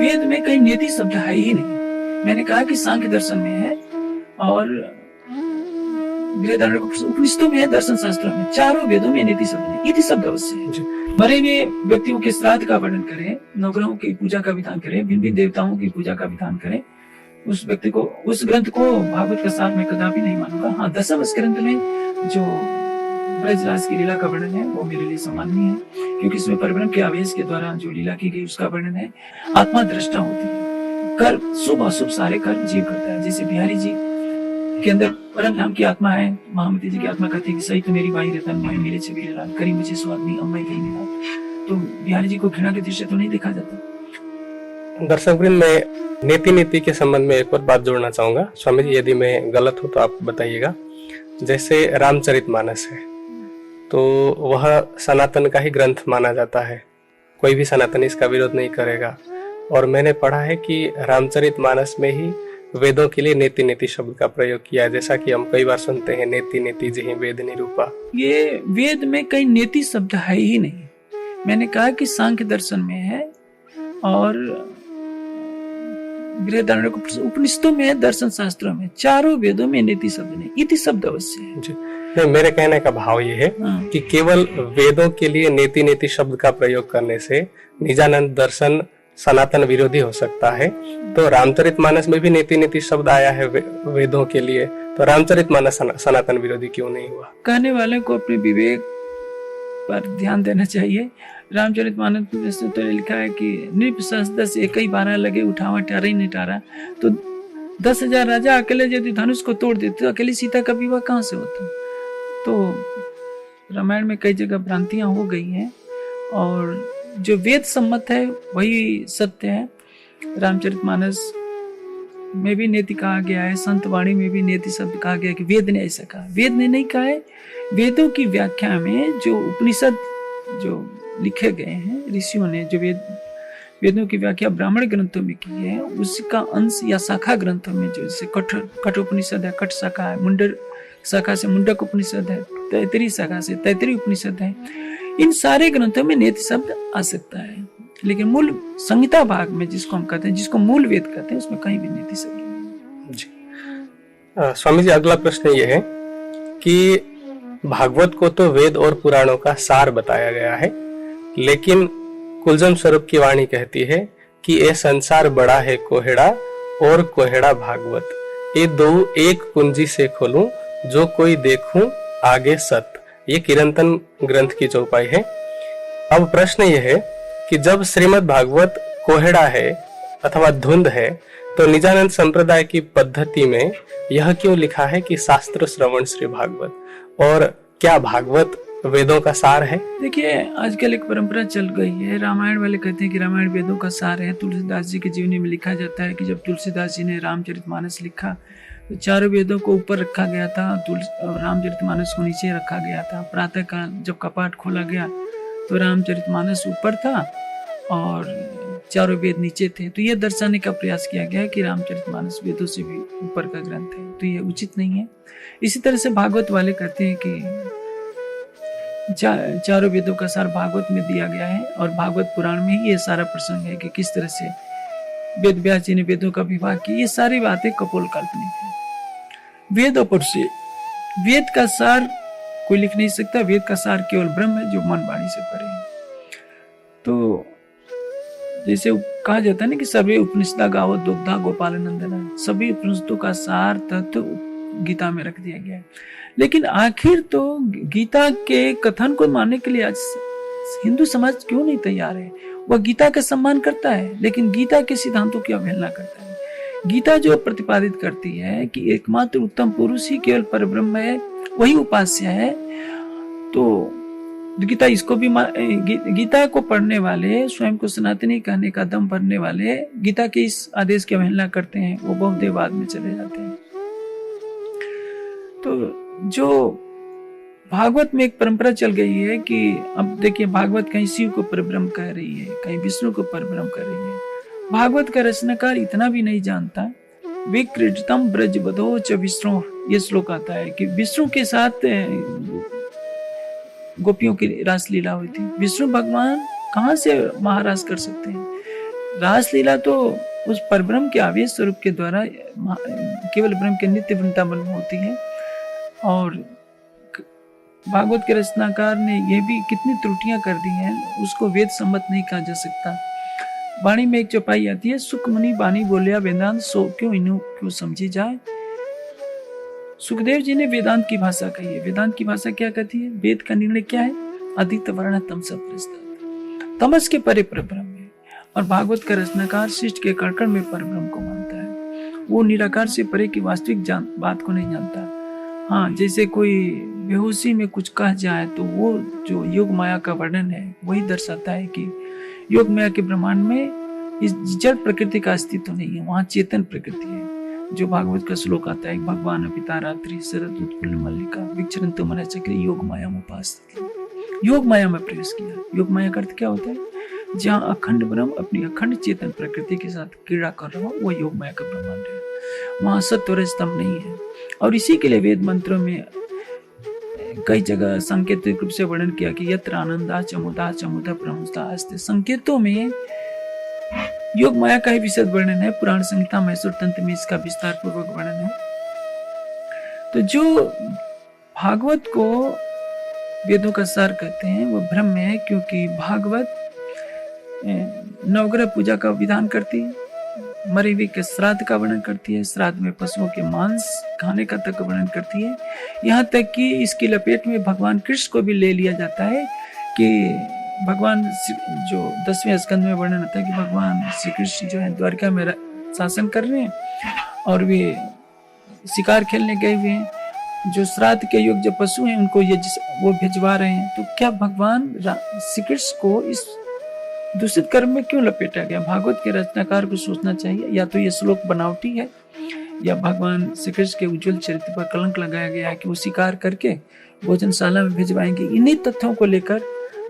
वेद में कहीं नेति शब्द है ही नहीं। मैंने कहा कि सांख्य दर्शन में है और उपनिषदों में है, दर्शन शास्त्रों में, चारों वेदों में नेति शब्द नहीं। इति शब्द अवश्य है। मरे हुए व्यक्तियों के श्राद्ध का वर्णन करें, नवग्रहों की पूजा का विधान करें, भिन्न भिन्न देवताओं की पूजा का विधान करें, उस व्यक्ति को, उस ग्रंथ को भागवत का सार मैं कदापि नहीं मानूंगा। हाँ, दशम स्कंद में जो ब्रजराज की लीला का वर्णन है वो मेरे लिए सम्माननीय है, क्योंकि इसमें परब्रह्म के आवेश के द्वारा जो लीला की गई उसका वर्णन है। आत्मा दृष्टा होती है, कर्म शुभ अशुभ सारे कर्म जीव करता है। जैसे बिहारी जी के अंदर परम नाम की आत्मा है, महामती जी की आत्मा कहती है कि सही तो मेरी बाई रतन मैं मेरे से भी लाल करी मुझे स्वामी अम्मा कहीं नहीं। तो बिहारी जी को घृणा के दृष्टि तो नहीं देखा जाता। दर्शक वृंद, मैं नीति के संबंध में एक और बात जोड़ना चाहूंगा। स्वामी जी, यदि मैं गलत हूं तो आप बताइएगा। जैसे रामचरितमानस है तो वह सनातन का ही ग्रंथ माना जाता है, कोई भी सनातनी इसका विरोध नहीं करेगा। और मैंने पढ़ा है कि रामचरितमानस में ही वेदों के लिए नेति नेति शब्द का प्रयोग किया है, जैसा कि हम कई बार सुनते हैं, नेति नेति जहि वेद निरूपा। ये वेद में कहीं नेति शब्द है ही नहीं। मैंने कहा कि सांख्य दर्शन में है और उपनिषदों में है, दर्शन शास्त्रों में, चारों वेदों में नेति शब्द नहीं। इति शब्द अवश्य है। नहीं, मेरे कहने का भाव ये है कि केवल वेदों के लिए नेति नेति शब्द का प्रयोग करने से निजानंद दर्शन सनातन विरोधी हो सकता है। तो रामचरितमानस में भी नेति नेति शब्द आया है वेदों के लिए, तो रामचरितमानस सनातन विरोधी क्यों नहीं हुआ? कहने वाले को अपने विवेक पर ध्यान देना चाहिए। रामचरितमानस में तो लिखा है कि नृप सहस्र 10 एक ही 12 लगे उठावा टारा ही नहीं टारा। तो 10,000 राजा अकेले यदि धनुष को तोड़ देते तो अकेली सीता का विवाह कहाँ से होता? तो रामायण में कई जगह भ्रांतियां हो गई हैं और जो वेद सम्मत है वही सत्य है। रामचरितमानस में भी नेति कहा गया है, संत वाणी में भी नेति शब्द कहा गया है कि वेद ने ऐसा कहा। वेद ने नहीं कहा है। वेदों की व्याख्या में जो उपनिषद जो लिखे गए हैं ऋषियों ने, जो वेदों की व्याख्या ब्राह्मण ग्रंथों में की है, उसका अंश या शाखा ग्रंथों में, जो जैसे कठ उपनिषद है, कठ शाखा है, मुंडक शाखा से मुंडक उपनिषद है, तैतरी शाखा से तैतरी उपनिषद है, इन सारे ग्रंथों में नेति शब्द आ सकता है। लेकिन मूल संहिता भाग में जिसको हम कहते हैं, जिसको मूल वेद कहते हैं, उसमें कहीं भी नेति शब्द नहीं। जी स्वामी जी, अगला प्रश्न ये है कि भागवत को तो वेद और पुराणों का सार बताया गया है, लेकिन कुलजम स्वरूप की वाणी कहती है कि ये संसार बड़ा है कोहेड़ा और कोहेड़ा भागवत, ये दो एक कुंजी से खोलूं जो कोई देखूं आगे सत। ये किरंतन ग्रंथ की चौपाई है। अब प्रश्न यह है कि जब श्रीमद् भागवत कोहेड़ा है अथवा धुंध है, तो निजानंद संप्रदाय की पद्धति में यह क्यों लिखा है कि शास्त्र श्रवण श्री भागवत? और क्या भागवत वेदों का सार है? देखिए, आजकल एक परंपरा चल गई है, रामायण वाले कहते हैं कि रामायण वेदों का सार है। तुलसीदास जी की जीवनी में लिखा जाता है कि जब तुलसीदास जी ने रामचरितमानस लिखा तो चारों वेदों को ऊपर रखा गया था, रामचरितमानस को नीचे रखा गया था। प्रातः काल जब कपाट खोला गया तो रामचरितमानस ऊपर था और चारों वेद नीचे थे। तो यह दर्शाने का प्रयास किया गया है कि रामचरितमानस वेदों से भी ऊपर का ग्रंथ है, तो यह उचित नहीं है। इसी तरह से भागवत वाले कहते हैं कि चारों वेदों का सार भागवत में दिया गया है और भागवत पुराण में ही ये सारा प्रसंग है कि किस तरह से वेद व्यास जी ने वेदों का विभाग किया। ये सारी बातें कपोल काल्पनिक है। वेद अपर से वेद का सार कोई लिख नहीं सकता। वेद का सार केवल ब्रह्म है जो मन वाणी से परे है। तो जैसे कहा जाता है ना कि सभी उपनिषदा गावत दुग्धा गोपाल नंदन, सभी उपनिषदों का सार तत्व गीता में रख दिया गया है। लेकिन आखिर तो गीता के कथन को मानने के लिए आज हिंदू समाज क्यों नहीं तैयार है? वह गीता का सम्मान करता है लेकिन गीता के सिद्धांतों की अवहेलना करता है। गीता जो प्रतिपादित करती है कि एकमात्र उत्तम पुरुष ही केवल परब्रह्म है, वही उपास्य है, तो गीता इसको भी गीता को पढ़ने वाले, स्वयं को सनातनी कहने का दम भरने वाले गीता के इस आदेश की अवहेलना करते हैं, वो बहुदेववाद में चले जाते हैं। तो जो भागवत में एक परंपरा चल गई है कि अब देखिए, भागवत कहीं शिव को परब्रह्म कह रही है, कहीं विष्णु को परब्रह्म कह रही है। भागवत का रचनाकार इतना भी नहीं जानता। विक्रीडितम ब्रजबधो च विष्णु, ये श्लोक आता है कि विष्णु के साथ गोपियों की रासलीला हुई थी। विष्णु भगवान कहाँ से महारास कर सकते हैं? रासलीला तो उस परब्रह्म के आवेश स्वरूप के द्वारा केवल ब्रह्म के नित्य वृंदावन में होती है। और भागवत के रचनाकार ने यह भी कितनी त्रुटियां कर दी हैं, उसको वेद सम्मत नहीं कहा जा सकता। वाणी में एक चौपाई आती है, सुख मुनि बानी बोलिया वेदांत सो क्यों इन्हू क्यों समझी जाए। सुखदेव जी ने वेदांत की भाषा कही है। वेदांत की भाषा क्या कहती है? वेद का निर्णय क्या है? अदित वर्ण तमस प्रस्ताव, तमस के परे परब्रह्म है। और भागवत का रचनाकार शिष्ट के कड़कड़ में परब्रह्म को मानता है। वो निराकार से परे की वास्तविक बात को नहीं जानता। हाँ, जैसे कोई बेहोशी में कुछ कह जाए तो वो जो योग माया का वर्णन है वही दर्शाता है कि योग माया के ब्रह्मांड में इस जड़ प्रकृति का अस्तित्व नहीं है, वहां चेतन प्रकृति है। जो भागवत का श्लोक आता है, भगवान पिता रात्रि शरद उत्पल मल्लिका विचरंतो मन चक्र योग माया उपास, योग माया में प्रवेश किया। योग माया का अर्थ क्या होता है? जहाँ अखंड ब्रह्म अपनी अखंड चेतन प्रकृति के साथ क्रीड़ा कर रहा हो, वो योग माया का ब्रह्मांड है। वहां सत्व रजतम नहीं है। और इसी के लिए वेद मंत्रों में कई जगह सांकेतिक रूप से वर्णन किया कि यत्र आनंदा चमुदा चमुदा प्रमुदा अस्ते। संकेतों में योग माया का ही विशद वर्णन है। पुराण संहिता मैसूर तंत्र में इसका विस्तार पूर्वक वर्णन है। तो जो भागवत को वेदों का सार कहते हैं वो भ्रम में है, क्योंकि भागवत नवग्रह पूजा का विधान करती है, मरे हुए के श्राद्ध का वर्णन करती है, श्राद्ध में पशुओं के मांस खाने का तक वर्णन करती है। यहाँ तक कि इसकी लपेट में भगवान कृष्ण को भी ले लिया जाता है कि भगवान जो 10वें स्कंद में वर्णन होता है कि भगवान श्री कृष्ण जो है द्वारका में शासन कर रहे हैं और वे शिकार खेलने गए हुए हैं। जो श्राद्ध के योग जो पशु हैं उनको ये वो भिजवा रहे हैं। तो क्या भगवान श्री कृष्ण को इस दूषित कर्म में क्यों लपेटा गया? भागवत के रचनाकार को सोचना चाहिए, या तो ये श्लोक बनावटी है या भगवान श्री कृष्ण के उज्जवल चरित्र पर कलंक लगाया गया है कि वो शिकार करके भोजनशाला में भिजवाएंगे। इन्हीं तथ्यों को लेकर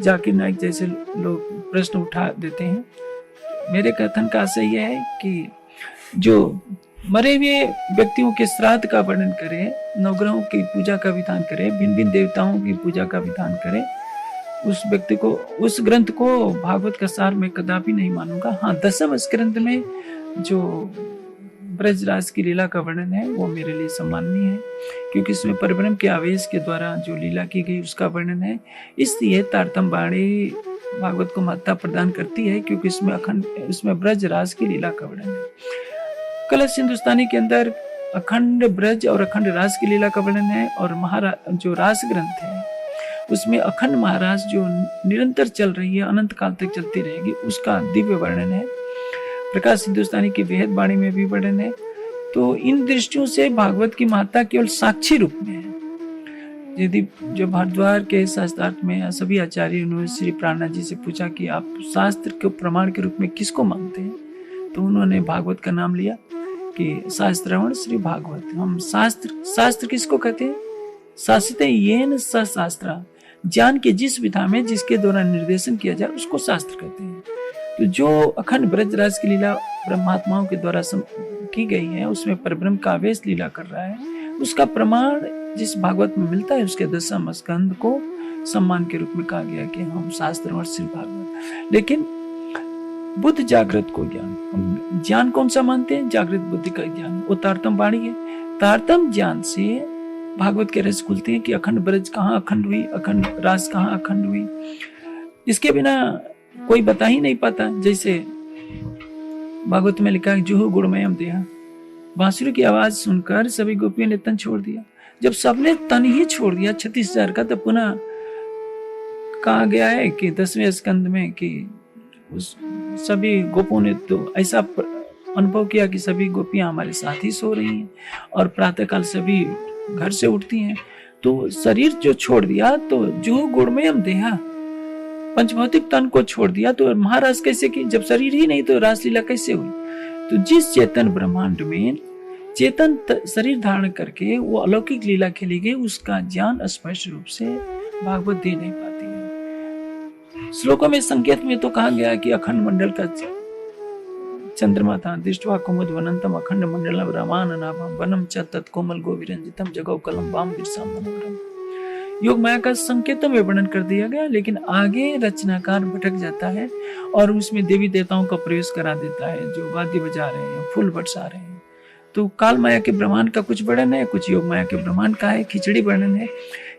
जाकिर नाइक जैसे लोग प्रश्न उठा देते हैं। मेरे कथन का आशय यह है कि जो मरे हुए व्यक्तियों के श्राद्ध का वर्णन करे, नवग्रहों की पूजा का विधान करे, भिन्न भिन्न देवताओं की पूजा का विधान करे, उस व्यक्ति को, उस ग्रंथ को भागवत का सार में कदापि नहीं मानूंगा। हाँ, 10वें स्कंद में जो ब्रजराज की लीला का वर्णन है वो मेरे लिए सम्माननीय है, क्योंकि इसमें परब्रह्म के आवेश के द्वारा जो लीला की गई उसका वर्णन है। इसलिए तारतम वाणी भागवत को महत्ता प्रदान करती है, क्योंकि इसमें ब्रजराज की लीला का वर्णन है। कलश हिंदुस्तानी के अंदर अखंड ब्रज और अखंड रास की लीला का वर्णन है, और जो रास ग्रंथ है उसमें अखंड महाराज जो निरंतर चल रही है, अनंत काल तक चलती रहेगी, उसका दिव्य वर्णन है। प्रकाश हिंदुस्तानी की वेद वाणी में भी वर्णन है। तो इन दृष्टियों से भागवत की महत्ता केवल साक्षी रूप में है। यदि जो भारद्वाज के शास्त्रार्थ में सभी आचार्य उन्होंने श्री प्राणनाथ जी से पूछा कि आप शास्त्र के प्रमाण के रूप में किसको मानते हैं, तो उन्होंने भागवत का नाम लिया कि शास्त्रवण श्री भागवत। हम शास्त्र किसको कहते हैं? शास्त्रते येन स शास्त्र, ज्ञान के जिस विधा में जिसके द्वारा निर्देशन किया जाए उसको शास्त्र कहते हैं। तो जो अखंड ब्रजराज की लीला ब्रह्मात्माओं के द्वारा की गई है, उसमें परब्रह्म का आवेश लीला कर रहा है, उसका प्रमाण जिस भागवत में मिलता है उसके 10वें स्कंद को सम्मान के रूप में कहा गया कि हम शास्त्र और श्री भागवत। लेकिन बुद्ध जागृत को ज्ञान कौन सा मानते हैं? जागृत बुद्धि का ज्ञान, वो तारतम वाणी है। तारतम ज्ञान से भागवत के रस खुलते हैं कि अखंड ब्रज कहाँ अखंड हुई, अखंड रास कहाँ अखंड हुई। इसके बिना कोई बता ही नहीं पाता। जैसे भागवत में लिखा है, जुहु गुणमयम देहा, बांसुरी की आवाज सुनकर सभी गोपियों ने तन छोड़ दिया। जब सबने तन ही छोड़ दिया 36,000 का, तो पुनः कहा गया है कि 10वें स्कंद में कि उस सभी गोपों ने तो ऐसा अनुभव किया कि सभी गोपियां हमारे साथ ही सो रही हैं और प्रातःकाल सभी घर से उठती हैं। तो शरीर जो छोड़ दिया, तो जो गुणमयम देहा, पंचभौतिक तन को छोड़ दिया, तो महाराज कैसे की? जब शरीर ही नहीं तो रासलीला कैसे हुई? तो जिस चेतन ब्रह्मांड में चेतन शरीर धारण करके वो अलौकिक लीला खेली गई, उसका ज्ञान स्पष्ट रूप से भागवत दे नहीं पाती है। श्लोकों में संकेत में तो कहा गया कि अखंड मंडल का चंद्रमा था, दृष्टवा कुमुद वनंतम अखंड मंडलम रामान नाभम वनम च तत्कोमल गोविरंजितम जगौ कलम वाम बिरसाम मनोरम। योग माया का संकेतों में वर्णन कर दिया गया, लेकिन आगे रचनाकार भटक जाता है और उसमें देवी देवताओं का प्रवेश करा देता है, जो वाद्य बजा रहे हैं, फूल बरसा रहे हैं। तो काल माया के ब्रह्मांड का कुछ वर्णन है, कुछ योग माया के ब्रह्मांड का है, खिचड़ी वर्णन है।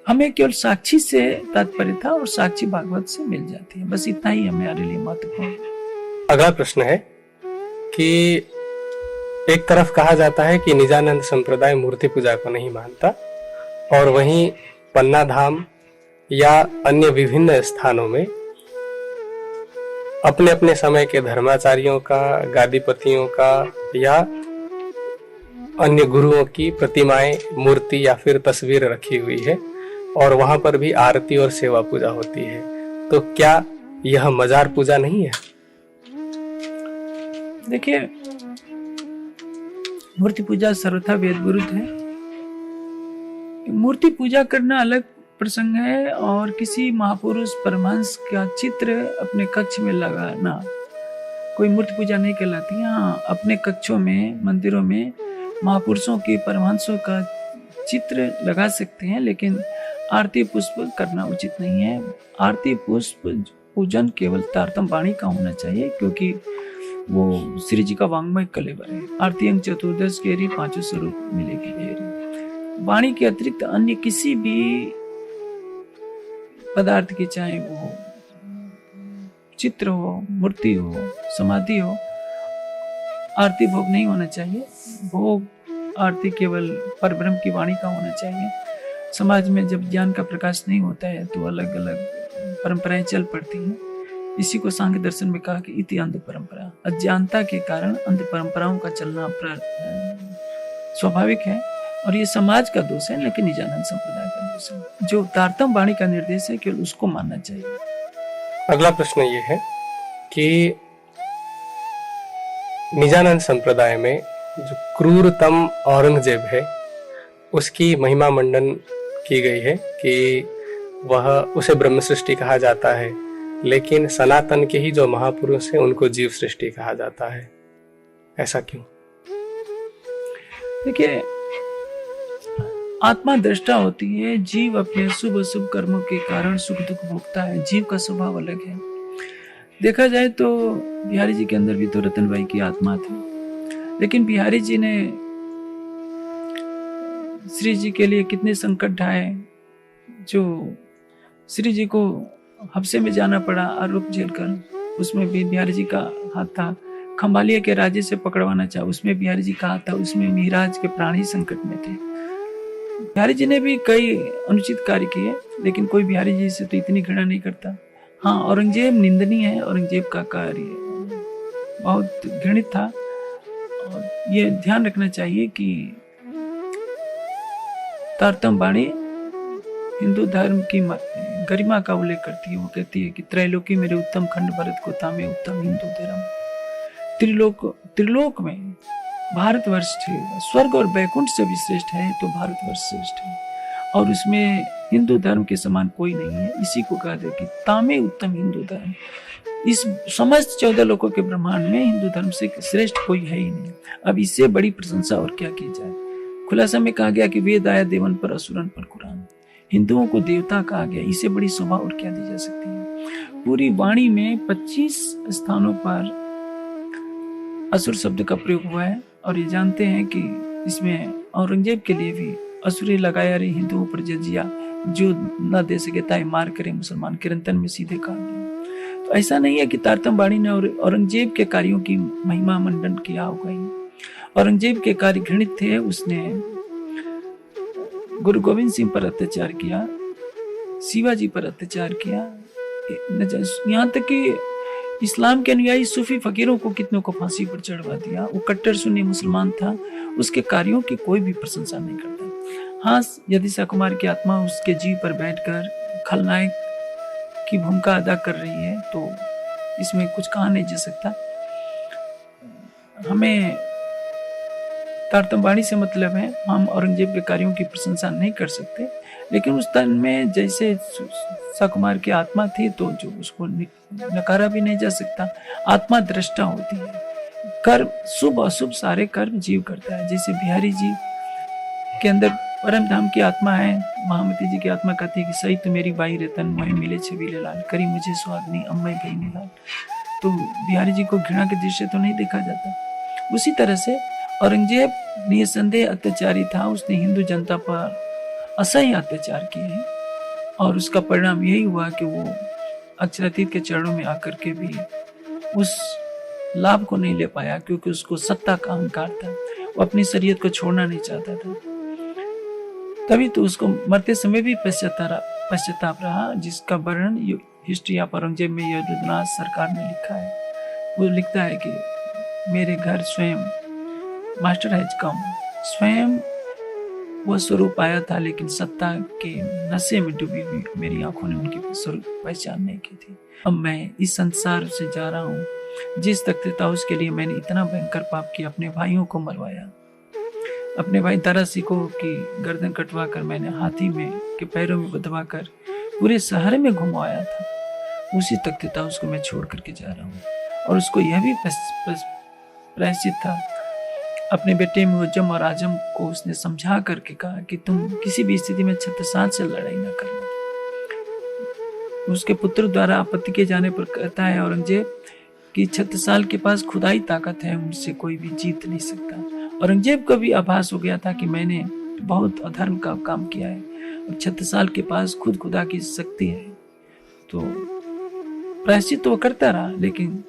हमें केवल साक्षी से तात्पर्य था और साक्षी भागवत से मिल जाती है, बस इतना ही हमारे लिए महत्वपूर्ण है। अगला प्रश्न है कि एक तरफ कहा जाता है कि निजानंद संप्रदाय मूर्ति पूजा को नहीं मानता, और वहीं पन्ना धाम या अन्य विभिन्न स्थानों में अपने अपने समय के धर्माचार्यों का, गादीपतियों का या अन्य गुरुओं की प्रतिमाएं, मूर्ति या फिर तस्वीर रखी हुई है, और वहां पर भी आरती और सेवा पूजा होती है। तो क्या यह मजार पूजा नहीं है? देखिए, मूर्ति पूजा सर्वथा वेद विरुद्ध है। मूर्ति पूजा करना अलग प्रसंग है, और किसी महापुरुष परमहंस का चित्र अपने कक्ष में लगाना कोई मूर्ति पूजा नहीं कहलाती। हाँ, अपने कक्षों में, मंदिरों में महापुरुषों के, परमहंसों का चित्र लगा सकते हैं, लेकिन आरती पुष्प करना उचित नहीं है। आरती पुष्प पूजन केवल तारतम वाणी का होना चाहिए, क्योंकि वो श्री जी का वांग्मय कलेवर है। आरती अंग चतुर्दश केरी 5 स्वरूप मिलेगी हेरी। वाणी के अतिरिक्त अन्य किसी भी पदार्थ की, चाहे वो चित्र हो, मूर्ति हो, समाधि हो, आरती भोग नहीं होना चाहिए। भोग आरती केवल परब्रह्म की वाणी का होना चाहिए। समाज में जब ज्ञान का प्रकाश नहीं होता है तो अलग अलग परंपराएं चल पड़ती हैं। इसी को सांख्य दर्शन में कहा कि इति अंध परंपरा, अज्ञानता के कारण अंध परंपराओं का चलना स्वाभाविक है, और ये समाज का दोष है, लेकिन निजानंद संप्रदाय का दोष है। जो तारतम वाणी का निर्देश है केवल उसको मानना चाहिए। अगला प्रश्न ये है कि निजानंद संप्रदाय में जो क्रूरतम औरंगजेब है, उसकी महिमा मंडन की गई है कि वह, उसे ब्रह्म सृष्टि कहा जाता है, लेकिन सनातन के ही जो महापुरुष हैं उनको जीव सृष्टि कहा जाता है। ऐसा क्यों? देखिए, आत्मा दृष्टा होती है, जीव अपने शुभ अशुभ कर्मों के कारण सुख दुख भोगता है। जीव का स्वभाव अलग है। देखा जाए तो बिहारी जी के अंदर भी तो रतनबाई की आत्मा थी, लेकिन बिहारी जी ने श्री जी के लिए कितने संकट ढाए, जो श्री जी को हफ्से में जाना पड़ा आरोप झेलकर, उसमें भी बिहारी जी का हाथ था। खंभालिया के राजे से पकड़वाना चाहा, उसमें बिहारी जी का हाथ था। उसमें मिहिराज के प्राण ही संकट में थे। बिहारी जी ने भी कई अनुचित कार्य किए, लेकिन कोई बिहारी जी से तो इतनी घृणा नहीं करता। हाँ, औरंगजेब निंदनीय है, औरंगजेब का कार्य बहुत घृणित था, और ये ध्यान रखना चाहिए कि तारतम वाणी हिंदू धर्म की गरिमा का उल्लेख करती है। वो कहती है कि त्रैलोकी मेरे उत्तम खंड भरत को तामे उत्तम हिंदू धर्म। त्रिलोक में भारतवर्ष स्वर्ग और बैकुंठ से भी श्रेष्ठ है तो भारतवर्ष श्रेष्ठ है, और उसमें हिंदू धर्म के समान कोई नहीं है। इसी को कहा जाए कि तामे उत्तम हिंदू धर्म। इस समस्त 14 लोकों के ब्रह्मांड में हिंदू धर्म से श्रेष्ठ कोई है ही नहीं। अब इससे बड़ी प्रशंसा और क्या की जाए। खुलासा में कहा गया कि वेद आया देवन पर, असुरन पर कुरान। हिंदुओं को देवता कहा गया, इससे बड़ी शोभा और क्या दी जा सकती है। पूरी वाणी में 25 स्थानों पर असुर शब्द का प्रयोग हुआ है, और ये जानते हैं कि इसमें औरंगजेब के लिए भी असुरी लगाया रे हिंदुओं पर जजिया, जो न दे सके ताई मार करे मुसलमान, किरंतन में सीधे कहा गया। तो ऐसा नहीं है कि तारतम वाणी ने औरंगजेब के कार्यों की महिमा मंडन किया होगा। औरंगजेब के कार्य घृणित थे। उसने गुरु गोविंद सिंह पर अत्याचार किया, शिवाजी पर अत्याचार किया, यहाँ तक कि इस्लाम के अनुयायी सूफी फकीरों को कितनों को फांसी पर चढ़वा दिया। वो कट्टर सुन्नी मुसलमान था, उसके कार्यों की कोई भी प्रशंसा नहीं करता। हाँ, यदि सकुमार की आत्मा उसके जीव पर बैठकर खलनायक की भूमिका अदा कर रही है तो इसमें कुछ कहा नहीं जा सकता। हमें तारतम वाणी से मतलब है, हम औरंगजेब के कार्यों की प्रशंसा नहीं कर सकते, लेकिन उस तन में जैसे सकुमार की आत्मा थी तो जो उसको नकारा भी नहीं जा सकता। आत्मा दृष्टा होती है, कर्म शुभ अशुभ सारे कर्म जीव करता है। जैसे बिहारी जी के अंदर परम धाम की आत्मा है। महामती जी की आत्मा कहती है कि सही तो मेरी बाई रतन मोहे मिले छबीले लाल, करी मुझे सुहागनी अम्मै भई निहाल। तो बिहारी जी को घृणा के दृश्य तो नहीं देखा जाता। उसी तरह से औरंगजेब निसंदेह अत्याचारी था, उसने हिंदू जनता पर असह्य अत्याचार किए हैं और उसका परिणाम यही हुआ कि वो अक्षरातीत के चरणों में आकर के भी उस लाभ को नहीं ले पाया, क्योंकि उसको सत्ता का अहंकार था। वो अपनी शरीयत को छोड़ना नहीं चाहता था। तभी तो उसको मरते समय भी पश्चाताप रहा, जिसका वर्णन हिस्ट्री ऑफ औरंगजेब में यदुनाथ सरकार ने लिखा है। वो लिखता है कि मेरे घर स्वयं मास्टर हैज कम, स्वयं वो स्वरूप आया था, लेकिन सत्ता के नशे में डूबी हुई मेरी आंखों ने उनकी स्वरूप पहचान नहीं की थी। अब मैं इस संसार से जा रहा हूँ जिस तक था, उसके लिए मैंने इतना भयंकर पाप किया, अपने भाइयों को मरवाया। अपने भाई दारा सिखों की गर्दन कटवा कर मैंने हाथी में के पैरों में बदवा कर पूरे शहर में घुमाया था। उसी तख्ता उसको मैं छोड़ करके जा रहा हूँ। और उसको यह भी प्रायश्चित था, अपने बेटे मुअज्जम और आजम को उसने समझा करके कहा कि तुम किसी भी स्थिति में छत्रसाल से लड़ाई न करना। उसके पुत्र द्वारा आपत्ति किए जाने पर कहता है औरंगजेब कि छत्रसाल के पास खुदाई ताकत है, उनसे कोई भी जीत नहीं सकता। औरंगजेब को भी आभास हो गया था कि मैंने बहुत अधर्म का काम किया है और छत्रसाल के पास खुद खुदा की शक्ति है। तो प्रायश्चित तो वो करता रहा, लेकिन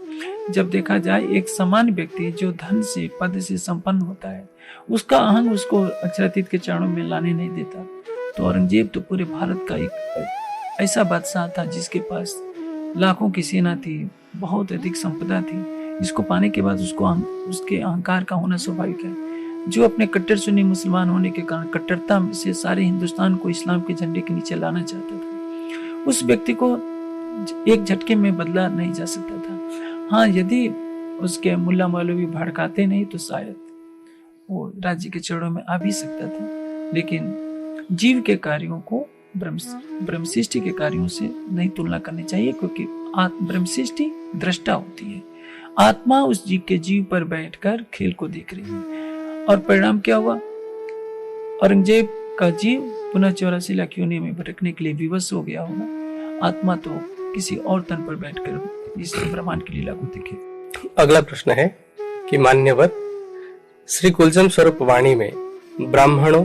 जब देखा जाए एक सामान्य व्यक्ति जो धन से पद से संपन्न होता है, उसका अहंग उसको अक्षरातीत के चरणों में लाने नहीं देता। तो औरंगजेब तो पूरे भारत का एक ऐसा बादशाह था जिसके पास लाखों की सेना थी, बहुत अधिक संपदा थी, जिसको पाने के बाद उसके अहंकार का होना स्वाभाविक है। जो अपने कट्टर सुन्नी मुसलमान होने के कारण कट्टरता से सारे हिंदुस्तान को इस्लाम के झंडे के नीचे लाना चाहता था, उस व्यक्ति को एक झटके में बदला नहीं जा सकता था। हाँ, यदि उसके मुल्ला मौलवी भड़काते नहीं तो शायद वो राज्य के चरणों में आ भी सकता था, लेकिन जीव के कार्यों को ब्रह्म सृष्टि के कार्यों से नहीं तुलना करनी चाहिए, क्योंकि ब्रह्म सृष्टि दृष्टा होती है। आत्मा उस जीव के जीव पर बैठकर खेल को देख रही है। और परिणाम क्या हुआ? औरंगजेब का जीव पुनः 84 लाख योनि में भटकने के लिए विवश हो गया होगा। आत्मा तो किसी और तन पर बैठकर इस ब्रह्मांड की लीला को देखे। अगला प्रश्न है कि मान्यवर श्री कुलजम स्वरूप वाणी में ब्राह्मणों,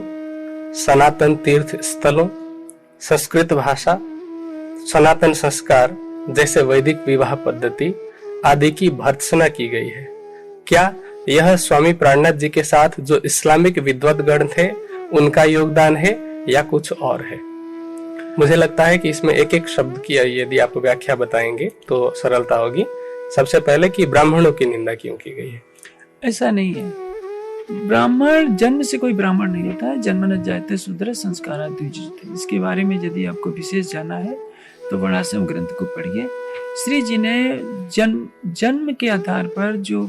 सनातन तीर्थ स्थलों, संस्कृत भाषा, सनातन संस्कार जैसे वैदिक विवाह पद्धति आदि की भर्त्सना की गई है। क्या यह स्वामी प्राणनाथ जी के साथ जो इस्लामिक विद्वद्गण थे उनका योगदान है या कुछ और है? मुझे लगता है कि इसमें एक एक शब्द की यदि आप व्याख्या बताएंगे तो सरलता होगी। सबसे पहले कि ब्राह्मणों की निंदा क्यों की गई है? ऐसा नहीं है, ब्राह्मण जन्म से कोई ब्राह्मण नहीं होता है। जन्म न जायते शूद्र संस्कारा द्विज। इसके बारे में यदि आपको विशेष जाना है तो वर्णाश्रम ग्रंथ को पढ़िए। श्री जी ने जन्म के आधार पर जो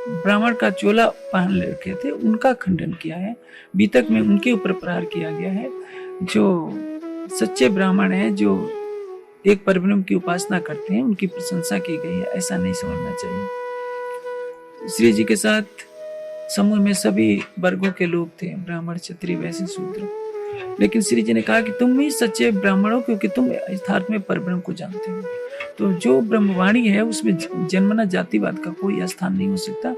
ब्राह्मण का चोला पहन रखे थे उनका खंडन किया है। बीतक में उनके ऊपर प्रहार किया गया है। जो सच्चे ब्राह्मण हैं, जो एक परब्रह्म की उपासना करते हैं, उनकी प्रशंसा की गई है, ऐसा नहीं समझना चाहिए। श्री जी के साथ समूह में सभी वर्गों के लोग थे, ब्राह्मण, क्षत्रिय, वैश्य, शूद्र। लेकिन श्री जी ने कहा कि तुम ही सच्चे ब्राह्मण हो, क्योंकि तुम यथार्थ में परब्रह्म को जानते हो। तो जो ब्रह्मवाणी है उसमें जन्मना जातिवाद का कोई स्थान नहीं हो सकता।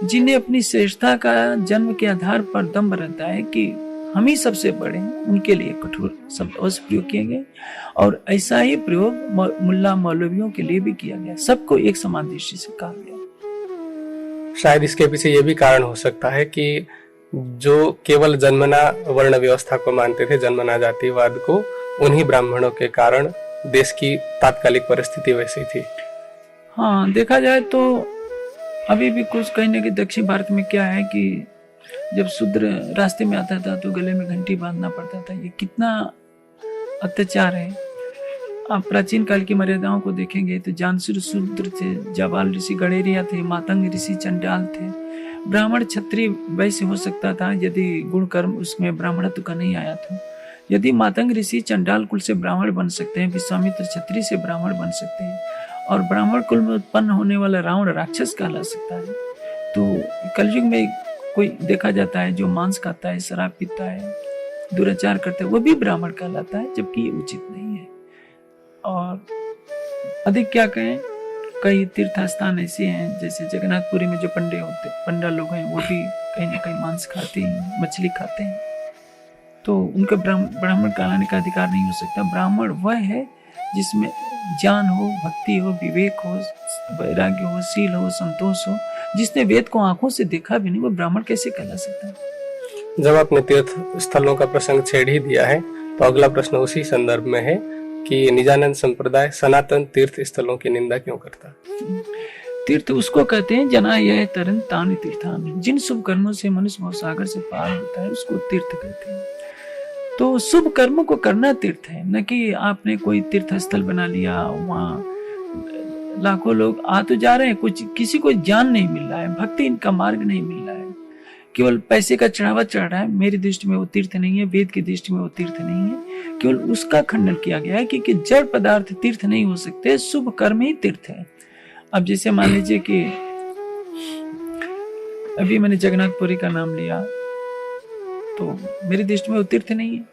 जिन्हें अपनी श्रेष्ठता का जन्म के आधार पर दम्भ रहता है कि हम ही सबसे बड़े हैं, उनके लिए कठोर शब्द अवश्य प्रयोग किए गए। और ऐसा ही प्रयोग मुल्ला मौलवियों के लिए भी किया गया। सबको एक समान दृष्टि से कहा गया। शायद इसके पीछे ये भी कारण हो सकता है कि जो केवल जन्मना वर्ण व्यवस्था को मानते थे, जन्मना जातिवाद को, उन्हीं ब्राह्मणों के कारण देश की तात्कालिक परिस्थिति वैसी थी। हाँ, देखा जाए तो अभी भी कुछ कहने के दक्षिण भारत में क्या है कि जब शूद्र रास्ते में आता था तो गले में घंटी बांधना पड़ता था। ये कितना अत्याचार है। आप प्राचीन काल की मर्यादाओं को देखेंगे तो जानसुर शूद्र थे, जाबाल ऋषि गणेरिया थे, मातंग ऋषि चंडाल थे। ब्राह्मण क्षत्रिय वैसे हो सकता था यदि गुण कर्म उसमें ब्राह्मणत्व का नहीं आया था। यदि मातंग ऋषि चंडाल कुल से ब्राह्मण बन सकते हैं, विश्वामित्र क्षत्रिय से ब्राह्मण बन सकते हैं, और ब्राह्मण कुल में उत्पन्न होने वाला रावण राक्षस कहला सकता है, तो कलयुग में कोई देखा जाता है जो मांस खाता है, शराब पीता है, दुराचार करता है वो भी ब्राह्मण कहलाता है, जबकि ये उचित नहीं है। और अधिक क्या कहें, कई तीर्थ स्थान ऐसे हैं जैसे जगन्नाथपुरी में जो पंडा लोग हैं वो भी कहीं ना कहीं मांस खाते हैं, मछली खाते हैं, तो उनका ब्राह्मण कहलाने का अधिकार नहीं हो सकता। ब्राह्मण वह है जिसमें ज्ञान हो, भक्ति हो, विवेक हो, वैराग्य हो, शील हो, संतोष हो। जिसने वेद को आंखों से देखा भी नहीं वो ब्राह्मण कैसे कहला सकता है। जब आपने तीर्थ स्थलों का प्रसंग छेड़ ही दिया है तो अगला प्रश्न उसी संदर्भ में है कि निजानंद संप्रदाय सनातन तीर्थ स्थलों की निंदा क्यों करता? तीर्थ उसको कहते हैं जना यह तरन तानि तीर्थान, जिन शुभ कर्मों से मनुष्य भवसागर से पार होता है उसको तीर्थ कहते हैं। तो शुभ कर्मों को करना तीर्थ है, न कि आपने कोई तीर्थ स्थल बना लिया, वहाँ लाखों लोग आ तो जा रहे हैं, कुछ किसी को ज्ञान नहीं मिल रहा है, भक्ति इनका मार्ग नहीं मिल रहा है, केवल पैसे का चढ़ावा चढ़ रहा है। मेरी दृष्टि में वो तीर्थ नहीं है, वेद की दृष्टि में वो तीर्थ नहीं है। केवल उसका खंडन किया गया है कि जड़ पदार्थ तीर्थ नहीं हो सकते, शुभ कर्म ही तीर्थ है। अब जैसे मान लीजिए कि अभी मैंने जगन्नाथपुरी का नाम लिया, तो मेरी दृष्टि में वो तीर्थ नहीं है।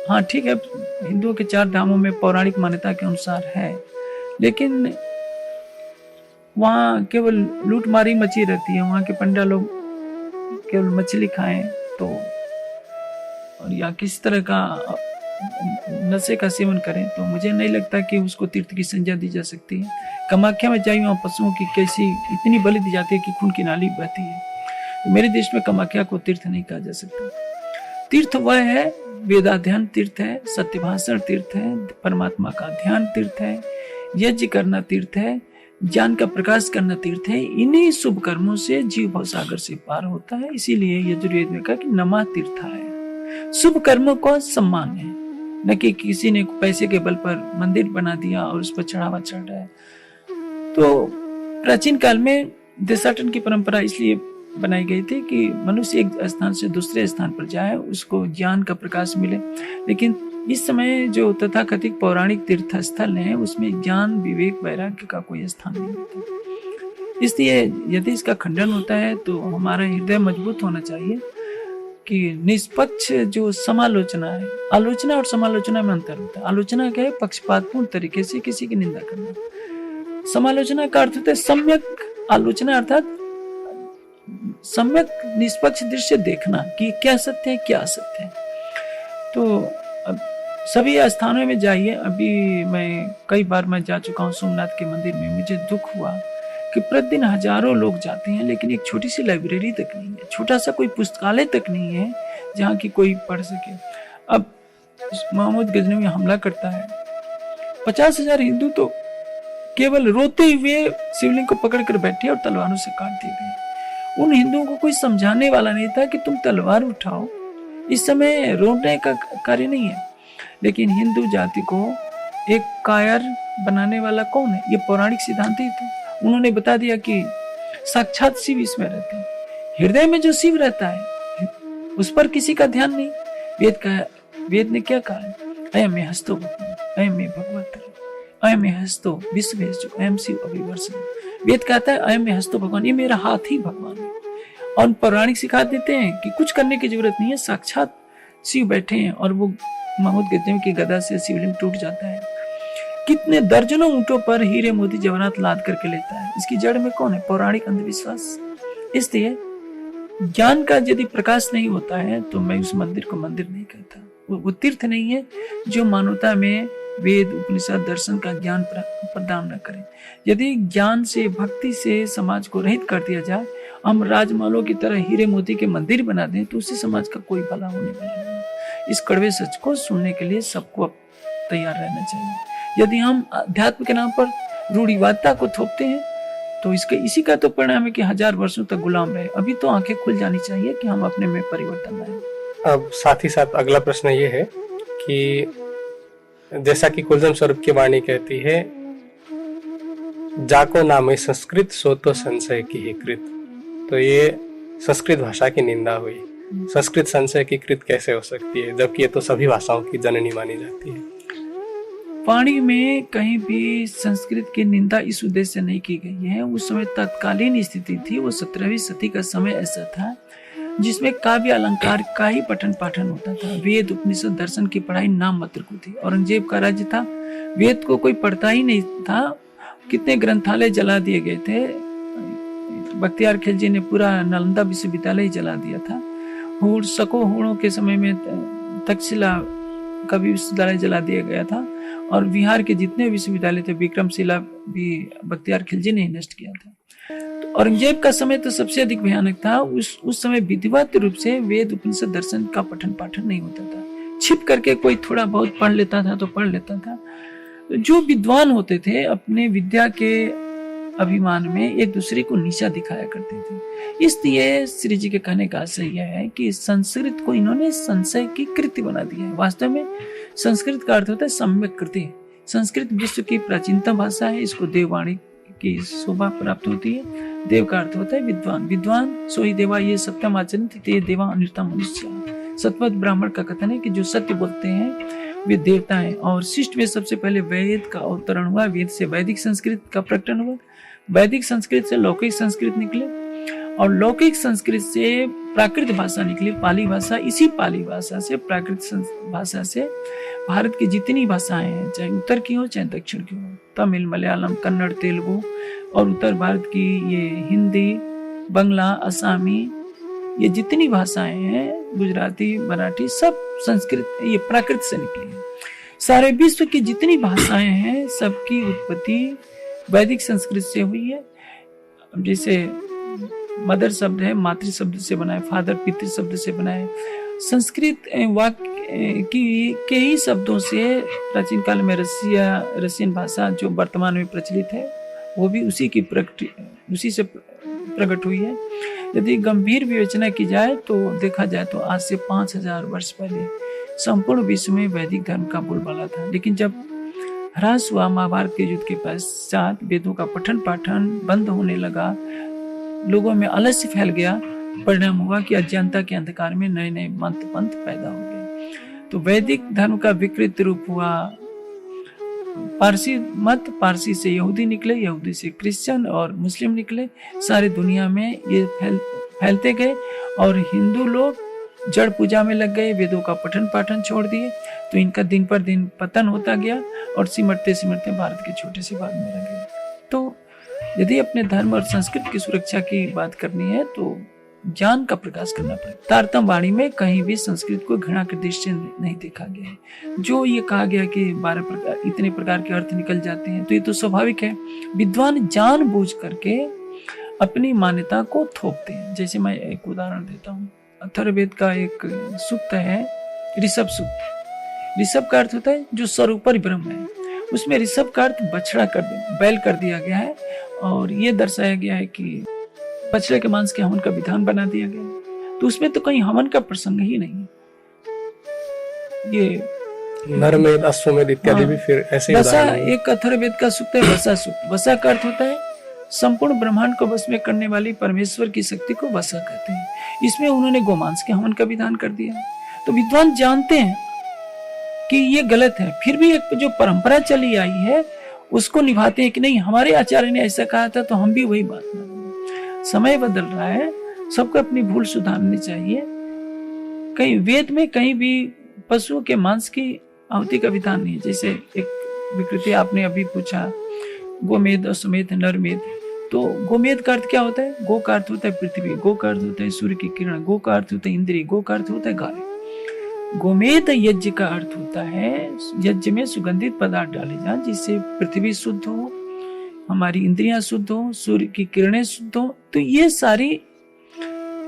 हाँ ठीक है, हिंदुओं के 4 धामों में पौराणिक मान्यता के अनुसार है, लेकिन वहाँ केवल लूटमारी मची रहती है। वहाँ के पंडा लोग केवल मछली खाएं तो, और या किसी तरह का नशे का सेवन करें, तो मुझे नहीं लगता कि उसको तीर्थ की संज्ञा दी जा सकती है। कामाख्या में जाइए, वहाँ पशुओं की कैसी इतनी बलि दी जाती है कि खून की नाली बहती है। तो मेरे देश में कामाख्या को तीर्थ नहीं कहा जा सकता। तीर्थ वह है, वेदाध्ययन तीर्थ है, सत्यभाषण तीर्थ है, परमात्मा का ध्यान तीर्थ है, यज्ञ करना तीर्थ है, ज्ञान का प्रकाश करना तीर्थ है। इन्हीं शुभ कर्मों से जीव भवसागर से पार होता है। इसीलिए यजुर्वेद में कहा कि नमः तीर्थाय। शुभ कर्मों का सम्मान है, न कि किसी ने पैसे के बल पर मंदिर बना दिया और उस पर चढ़ावा चढ़ रहा है। तो प्राचीन काल में देशाटन की परंपरा इसलिए बनाई गई थी कि मनुष्य एक स्थान से दूसरे स्थान पर जाए, उसको ज्ञान का प्रकाश मिले। लेकिन इस समय जो तथाकथित पौराणिक तीर्थ स्थल हैं उसमें ज्ञान, विवेक, वैराग्य का कोई स्थान नहीं होता। इसलिए यदि इसका खंडन होता है तो हमारा हृदय मजबूत होना चाहिए कि निष्पक्ष जो समालोचना है, आलोचना और समालोचना में अंतर होता है। आलोचना क्या है? पक्षपातपूर्ण तरीके से किसी की निंदा करना। समालोचना का अर्थ होता है सम्यक आलोचना, अर्थात सम्यक निष्पक्ष दृश्य देखना कि क्या सत्य है, क्या असत्य है। तो अब सभी स्थानों में जाइए। अभी मैं कई बार मैं जा चुका हूँ सोमनाथ के मंदिर में। मुझे दुख हुआ कि प्रतिदिन हजारों लोग जाते हैं, लेकिन एक छोटी सी लाइब्रेरी तक नहीं है, छोटा सा कोई पुस्तकालय तक नहीं है जहाँ की कोई पढ़ सके। अब महमूद गजनवी हमला करता है, 50,000 हिंदू तो केवल रोते हुए शिवलिंग को पकड़कर बैठे और तलवारों से काट दिए गए। उन हिंदुओं को कोई समझाने वाला नहीं था कि तुम तलवार उठाओ, इस समय रोने का कार्य नहीं है। लेकिन हिंदू जाति को एक कायर बनाने वाला कौन है? ये पौराणिक सिद्धांत ही थे। उन्होंने बता दिया कि साक्षात शिव इसमें रहते हैं। हृदय में जो शिव रहता है उस पर किसी का ध्यान नहीं। वेद ने क्या कहा? अयम में हस्तो भगवान, अयम में भगवत, अयम में हस्तो विश्वेश, अयम शिव अभिवर्षण। वेद कहता है अयम में हस्तो भगवान, ये मेरा हाथ ही भगवान है। और पौराणिक सिखा देते हैं कि कुछ करने की जरूरत नहीं है, साक्षात शिव बैठे हैं। और वो महमूद गजनवी की गदा से शिवलिंग टूट जाता है। कितने दर्जनों ऊंटों पर हीरे मोती जवाहरात लाद करके लेता है। इसकी जड़ में कौन है? पौराणिक अंधविश्वास। इसलिए ज्ञान का यदि प्रकाश नहीं होता है तो मैं उस मंदिर को मंदिर नहीं कहता। वो तीर्थ नहीं है जो मानवता में वेद, उपनिषद, दर्शन का ज्ञान प्रदान न करे। यदि ज्ञान से, भक्ति से समाज को रहित कर दिया जाए, हम राजमहलों की तरह हीरे मोती के मंदिर बना दें, तो उससे समाज का कोई भला होने वाला नहीं। इस कड़वे सच को सुनने के लिए सबको तैयार रहना चाहिए। यदि हम अध्यात्म के नाम पर रूढ़िवादिता को थोपते हैं तो इसी का तो परिणाम है कि 1000 वर्षों तक गुलाम रहे। अभी तो आंखें खुल जानी चाहिए कि हम अपने में परिवर्तन लाएं। अब साथ ही साथ अगला प्रश्न ये है कि जैसा कि कुलजम स्वरूप की वाणी कहती है, जाको नामे संस्कृत सो तो संशय की ही कृत। तो ये संस्कृत भाषा की निंदा हुई। संस्कृत संशय की कृत कैसे हो सकती है, जबकि ये तो सभी भाषाओं की जननी मानी जाती है। वाणी में कहीं भी संस्कृत की निंदा इस उद्देश्य से नहीं की गई है। उस समय तत्कालीन स्थिति थी, वो 17वीं सदी का समय ऐसा था जिसमें काव्य अलंकार का ही पठन पाठन होता था। वेद उपनिषद दर्शन की पढ़ाई नाम मात्र को थी। औरंगजेब का राज्य था, वेद को कोई पढ़ता ही नहीं था। कितने ग्रंथालय जला दिए गए थे। बख्तियार खिलजी ने पूरा नालंदा विश्वविद्यालय जला दिया था। हुड़ों के समय में तक्षशिला का भी विश्वविद्यालय जला दिया गया था। और बिहार के जितने विश्वविद्यालय थे विक्रमशिला भी बख्तियार खिलजी ने नष्ट किया था। तो औरंगजेब का समय तो सबसे अधिक भयानक था। उस समय विधिवत रूप से वेद उपनिषद दर्शन का पठन पाठन नहीं होता था। छिप करके कोई थोड़ा बहुत पढ़ लेता था तो पढ़ लेता था। जो विद्वान होते थे अपने विद्या के अभिमान में एक दूसरे को नीचा दिखाया करते थे। इसलिए श्री जी के कहने का आशय यह है कि संस्कृत को इन्होंने संशय की कृति बना दिया है। वास्तव में संस्कृत का अर्थ होता है सम्यक कृति। संस्कृत विश्व की प्राचीनतम भाषा है। इसको देववाणी की शोभा प्राप्त होती है। देव का अर्थ होता है विद्वान। विद्वान सोई देवा ये सत्यम आचरित ते देवा अनिर्ता मनुष्य। सतवत ब्राह्मण का कथन है कि जो सत्य बोलते हैं वे देवता हैं। और शिष्ट में सबसे पहले वेद का अवतरण हुआ। वेद से वैदिक संस्कृत का प्रकटन हुआ। वैदिक संस्कृत से लौकिक संस्कृत निकले और लौकिक संस्कृत से प्राकृत भाषा निकली, पाली भाषा। इसी पाली भाषा से, प्राकृत भाषा से भारत की जितनी भाषाएं हैं, चाहे उत्तर की हो चाहे दक्षिण की हो, तमिल, मलयालम, कन्नड़, तेलुगु, और उत्तर भारत की ये हिंदी, बंगला, असमी, ये जितनी भाषाएं हैं, गुजराती, मराठी, सब संस्कृत, ये प्राकृत से निकली है। सारे विश्व की जितनी भाषाएं हैं सबकी उत्पत्ति वैदिक संस्कृत से हुई है। जैसे मदर शब्द है, मातृ शब्द से बना है, फादर पितृ शब्द से बना है। संस्कृत वाक्य के ही शब्दों से प्राचीन काल में रशियन भाषा जो वर्तमान में प्रचलित है वो भी उसी से प्रकट हुई है। यदि गंभीर विवेचना की जाए तो देखा जाए तो आज से 5000 वर्ष पहले संपूर्ण विश्व में वैदिक धर्म का बोलबाला था। लेकिन जब ह्रास हुआ महाभारत के युद्ध के पश्चात, वेदों का पठन पाठन बंद होने लगा, लोगों में आलस्य फैल गया, परिणाम हुआ कि अज्ञानता के अंधकार में नए नए मंत्र पंथ पैदा हो गए। तो वैदिक धर्म का विकृत रूप हुआ। पारसी मत, पारसी से यहूदी निकले, यहूदी से क्रिश्चियन और मुस्लिम निकले। सारे दुनिया में ये फैलते गए और हिंदू लोग जड़ पूजा में लग गए, वेदों का पठन पाठन छोड़ दिए। तो इनका दिन पर दिन पतन होता गया और सिमटते सिमटते भारत के छोटे से भाग में रह गए। तो यदि अपने धर्म और संस्कृति की सुरक्षा की बात करनी है तो ज्ञान का प्रकाश करना पड़ेगा। तारतम्य वाणी में कहीं भी संस्कृत को घृणा के दृष्टि से नहीं देखा गया है। जो ये कहा गया कि 12 प्रकार इतने प्रकार के अर्थ निकल जाते हैं, तो ये तो स्वाभाविक है। विद्वान जानबूझ करके अपनी मान्यता को थोपते हैं। जैसे मैं एक उदाहरण देता हूँ। अथर्ववेद का एक सूक्त है ऋषभ सूक्त। ऋषभ का अर्थ होता है जो सर्वोपरि ब्रह्म है। उसमें ऋषभ का अर्थ बछड़ा बैल कर दिया गया है और ये दर्शाया गया है कि बछड़े के मांस के हवन का विधान बना दिया गया है। तो उसमें तो कहीं हवन का प्रसंग ही नहीं। ये नरमेध, अश्वमेध इत्यादि भी फिर ऐसे वसा एक अथर्ववेद का सूक्त है वसा सूक्त। वसा का अर्थ होता है संपूर्ण ब्रह्मांड को वश में करने वाली परमेश्वर की शक्ति को वसा कहते हैं। इसमें उन्होंने गोमांस के हवन का विधान कर दिया। तो विद्वान जानते हैं कि ये गलत है, फिर भी एक जो परंपरा चली आई है उसको निभाते हैं कि नहीं, हमारे आचार्य ने ऐसा कहा था तो हम भी वही बात मानेंगे। समय बदल रहा है, सबको अपनी भूल सुधारनी चाहिए। कहीं वेद में कहीं भी पशुओं के मांस की आहुति का विधान नहीं है। जैसे एक विकृति आपने अभी पूछा, गोमेध, अश्वमेध, नरमेध। तो गोमेध का अर्थ क्या होता है? गो का अर्थ होता है पृथ्वी, गो का अर्थ होता है सूर्य की किरण, गो का अर्थ होता है इंद्रिय, गो का अर्थ होता है गाय। गोमेध यज्ञ का अर्थ होता है यज्ञ में सुगंधित पदार्थ डाले जाए जिससे पृथ्वी शुद्ध हो, हमारी इंद्रियां शुद्ध हो, सूर्य की किरणें शुद्ध हो। तो ये सारी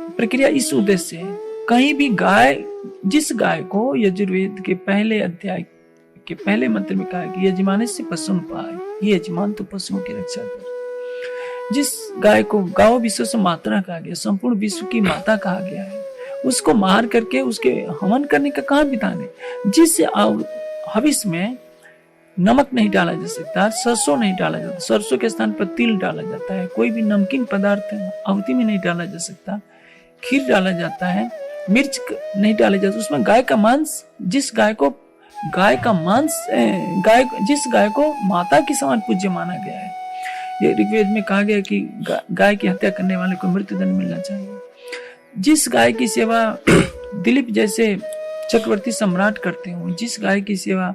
प्रक्रिया इस उद्देश्य है। कहीं भी गाय, जिस गाय को यजुर्वेद के पहले अध्याय के पहले मंत्र में कहा कि यजमान से पशु पाए, ये यजमान तो पशुओं की रक्षा कर। जिस गाय को गाओ विश्व से मात्रा कहा गया, संपूर्ण विश्व की माता कहा गया है, उसको मार करके उसके हवन करने का कहाँ विधान है? जिस हविष में नमक नहीं डाला जा सकता, सरसों नहीं डाला जाता, सरसों के स्थान पर तिल डाला जाता है, कोई भी नमकीन पदार्थ आहुति में नहीं डाला जा सकता, खीर डाला जाता है, मिर्च नहीं डाला जाता, उसमें गाय का मांस, जिस गाय को माता के समान पूज्य माना गया है। ये ऋग्वेद में कहा गया कि गाय की हत्या करने वाले को मृत्युदंड मिलना चाहिए। जिस गाय की सेवा दिलीप जैसे चक्रवर्ती सम्राट करते हो, जिस गाय की सेवा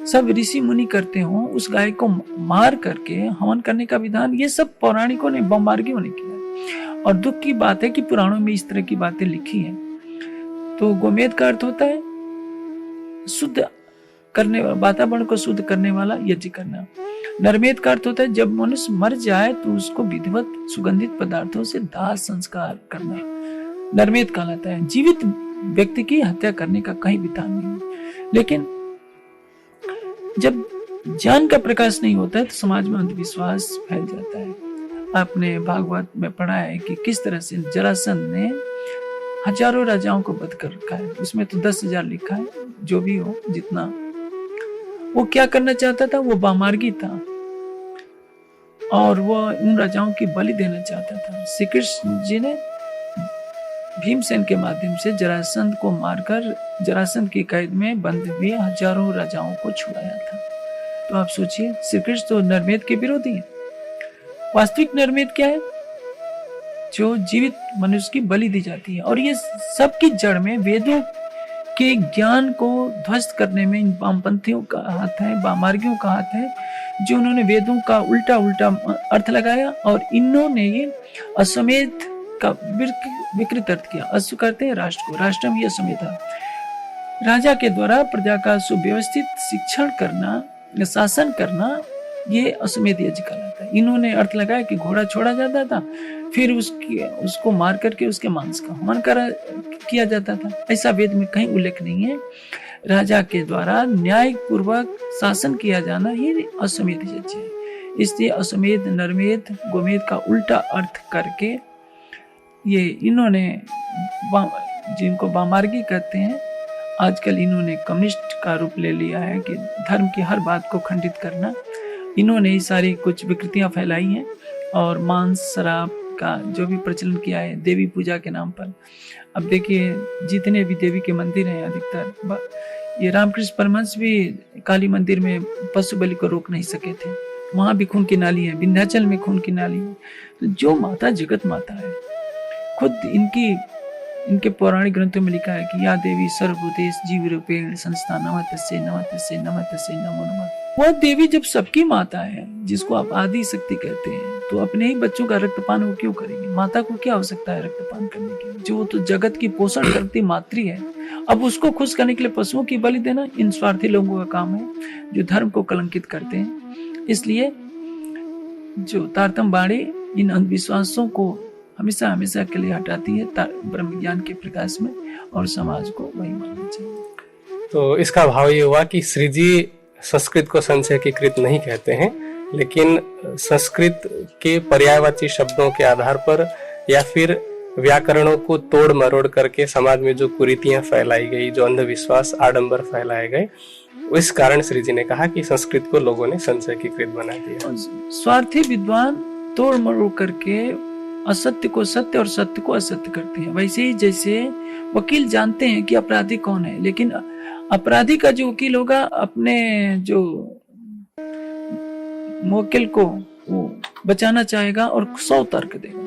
सब ऋषि मुनि करते हो, उस गाय को मार करके हवन करने का विधान ये सब पौराणिकों ने, बमबार्गियों ने किया। और दुख की बात है कि पुराणों में इस तरह की बातें लिखी हैं। तो गोमेद का अर्थ होता है शुद्ध करने वाला, वातावरण को शुद्ध करने वाला यज्ञ करना। नरमेद का अर्थ होता है जब मनुष्य मर जाए तो उसको विधिवत सुगंधित पदार्थों से दाह संस्कार करना, नरमेद कहलाता है। जीवित व्यक्ति की हत्या करने का कहीं विधान नहीं। लेकिन जब ज्ञान का प्रकाश नहीं होता है तो समाज में अंधविश्वास फैल जाता है। आपने भागवत में पढ़ा है कि किस तरह से जरासंध ने हजारों राजाओं को वध कर रखा है। उसमें तो 10,000 लिखा है, जो भी हो जितना। वो क्या करना चाहता था? वो बामार्गी था और वो उन राजाओं की बलि देना चाहता था। श्री कृष्ण जी ने भीमसेन के माध्यम से जरासंध को मारकर जरासंध की कैद में बंद हुए हजारों राजाओं को छुड़ाया था। तो आप सोचिए, श्री कृष्ण तो नरमेध के विरोधी है। वास्तविक नरमेध क्या है? जो जीवित मनुष्य की बलि दी जाती है। और ये सबकी जड़ में वेदों के ज्ञान को ध्वस्त करने में इन वामपंथियों का हाथ है, वामार्गियों का हाथ है, जो उन्होंने वेदों का उल्टा उल्टा अर्थ लगाया और इन्होंने ये अश्वमेध का विकृत अर्थ किया। अश्व करते हैं राष्ट्र को, राष्ट्रम ही अश्वमेध। राजा के द्वारा प्रजा का सुव्यवस्थित शिक्षण करना, शासन करना, ये अश्वमेध यज्ञ कहलाता है। इन्होंने अर्थ लगाया कि घोड़ा छोड़ा जाता था, फिर उसको मार करके उसके मांस का हवन किया जाता था। ऐसा वेद में कहीं उल्लेख नहीं है। राजा के द्वारा न्याय पूर्वक शासन किया जाना ही अश्वमेध यज्ञ है। इसलिए अश्वमेध नरमेध गोमेध का उल्टा अर्थ करके ये इन्होंने, जिनको वामार्गी कहते हैं, आजकल इन्होंने कम्युनिस्ट का रूप ले लिया है कि धर्म की हर बात को खंडित करना। इन्होंने ही सारी कुछ विकृतियां फैलाई हैं और मांस शराब का जो भी प्रचलन किया है देवी पूजा के नाम पर। अब देखिए, जितने भी देवी के मंदिर हैं अधिकतर, ये रामकृष्ण परमहंस भी काली मंदिर में पशु बलि को रोक नहीं सके थे। वहां भी खून की नाली है, विंध्याचल में खून की नाली है। तो जो माता जगत माता है, खुद इनके पौराणिक ग्रंथों में लिखा है कि या देवी सर्वभूतेष जीव रूपेण संस्था नमस्तस्यै नमस्तस्यै नमस्तस्यै नमो नमः। वह देवी जब सबकी माता है, जिसको आप आदि शक्ति कहते हैं, तो अपने ही बच्चों का रक्तपान वो क्यों करेंगे? माता को क्या आवश्यकता है रक्तपान करने की? जो तो जगत की पोषण करती मातृ है। अब उसको खुश करने के लिए पशुओं की बलि देना इन स्वार्थी लोगों का काम है, जो धर्म को कलंकित करते हैं। इसलिए जो तारतम बाणी इन अंधविश्वासों को हमेशा हमेशा के लिए हटाती है ब्रह्म ज्ञान के प्रकाश में, और समाज को वही मानना चाहिए। तो इसका भाव ये हुआ कि श्री जी संस्कृत को संशय की कृत नहीं कहते हैं, लेकिन संस्कृत के पर्यायवाची शब्दों के आधार पर या फिर व्याकरणों को तोड़ मरोड़ करके समाज में जो कुरीतियां फैलाई गई, जो अंधविश्वास आडंबर फैलाए गए, इस कारण श्री जी ने कहा कि संस्कृत को लोगों ने संशय की कृत बना दिया। स्वार्थी विद्वान तोड़ मरोड़ करके असत्य को सत्य और सत्य को असत्य करते हैं। वैसे ही जैसे वकील जानते हैं कि अपराधी कौन है, लेकिन अपराधी का जो वकील होगा अपने जो मुवक्किल को वो बचाना चाहेगा और 100 तर्क देगा।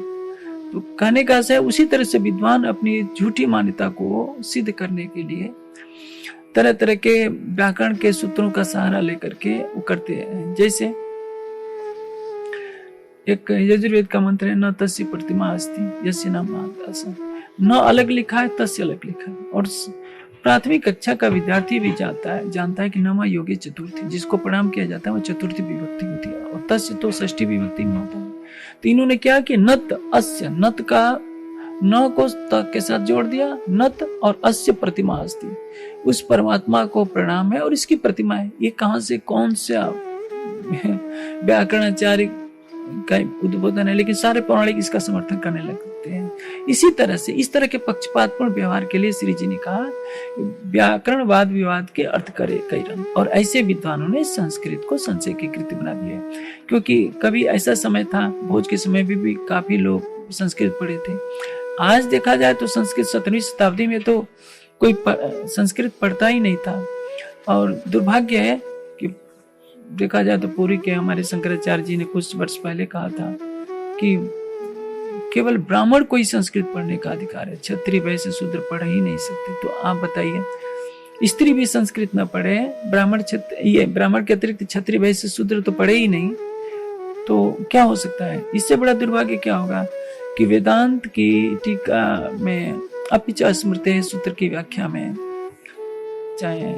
तो कहने का है उसी तरह से विद्वान अपनी झूठी मान्यता को सिद्ध करने के लिए तरह तरह के व्याकरण के सूत्रों का सहारा लेकर के वो करते हैं। जैसे एक यजुर्वेद का मंत्र है, न तस्य प्रतिमा अस्ति यस्य नाम आसन। न अलग लिखा है, तस्य अलग लिखा है। और प्राथमिक कक्षा का विद्यार्थी भी जानता है कि नमा योगी चतुर्थी, जिसको प्रणाम किया जाता है वो चतुर्थी विभक्ति होती है, और तस्य तो षष्ठी विभक्ति में होता है। तो इन्होंने क्या कि नत अस्य, नत का न को त के साथ जोड़ दिया, नत और अस्य प्रतिमा अस्ति, उस परमात्मा को प्रणाम है और इसकी प्रतिमा है। ये कहां से कौन सा व्याकरणाचार्य का उद्बोधन है, लेकिन सारे पौराणिक इसका समर्थन करने लगते हैं। इसी तरह से इस तरह के पक्षपातपूर्ण व्यवहार के लिए श्री जी ने कहा व्याकरण वाद विवाद के अर्थ करे कई रंग, और ऐसे विद्वानों ने संस्कृत को संशय की कृति बना दिया। क्योंकि कभी ऐसा समय था, भोज के समय भी काफी लोग संस्कृत पढ़े थे। आज देखा जाए तो संस्कृत 17वीं शताब्दी में तो कोई संस्कृत पढ़ता ही नहीं था। और दुर्भाग्य है कि देखा जाए तो पूरी के हमारे शंकराचार्य जी ने कुछ वर्ष पहले कहा था कि केवल ब्राह्मण को ही संस्कृत पढ़ने का अधिकार है, क्षत्रिय वैश्य शूद्र पढ़ ही नहीं सकते। तो आप बताइए, स्त्री भी संस्कृत न पढ़े, ब्राह्मण के अतिरिक्त क्षत्रिय वैश्य शूद्र तो पढ़े ही नहीं, तो क्या हो सकता है? इससे बड़ा दुर्भाग्य क्या होगा कि वेदांत की टीका में अपिचा स्मृते सूत्र की व्याख्या में चाहे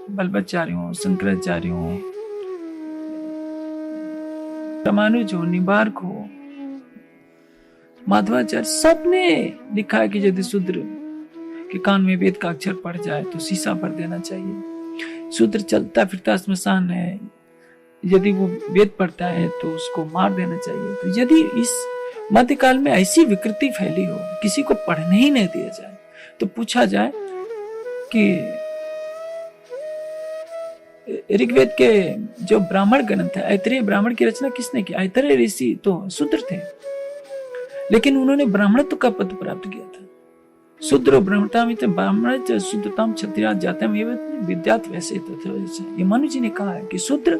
बल्लभाचार्य हो, शंकराचार्य हो, रामानुज हो, निबार्क हो, माधवाचार्य, सबने लिखा है कि यदि शूद्र के कान में वेद का अक्षर पड़ जाए तो शीशा भर देना चाहिए। शूद्र चलता फिरता स्मशान है, यदि वो वेद पढ़ता है तो उसको मार देना चाहिए। तो यदि इस मध्यकाल में ऐसी विकृति फैली हो, किसी को पढ़ने ही नहीं दिया जाए, तो पूछा जाए कि ऋग्वेद के जो ब्राह्मण ग्रंथ है, ऐतरेय ब्राह्मण की रचना किसने की? ऐतरेय ऋषि तो शूद्र थे, लेकिन उन्होंने ब्राह्मणत्व का पद प्राप्त किया था। शूद्र ब्राह्मणता में ब्राह्मण शूद्रताम क्षत्रिया जातम विद्यात वैसे ये मनु जी ने कहा है कि शूद्र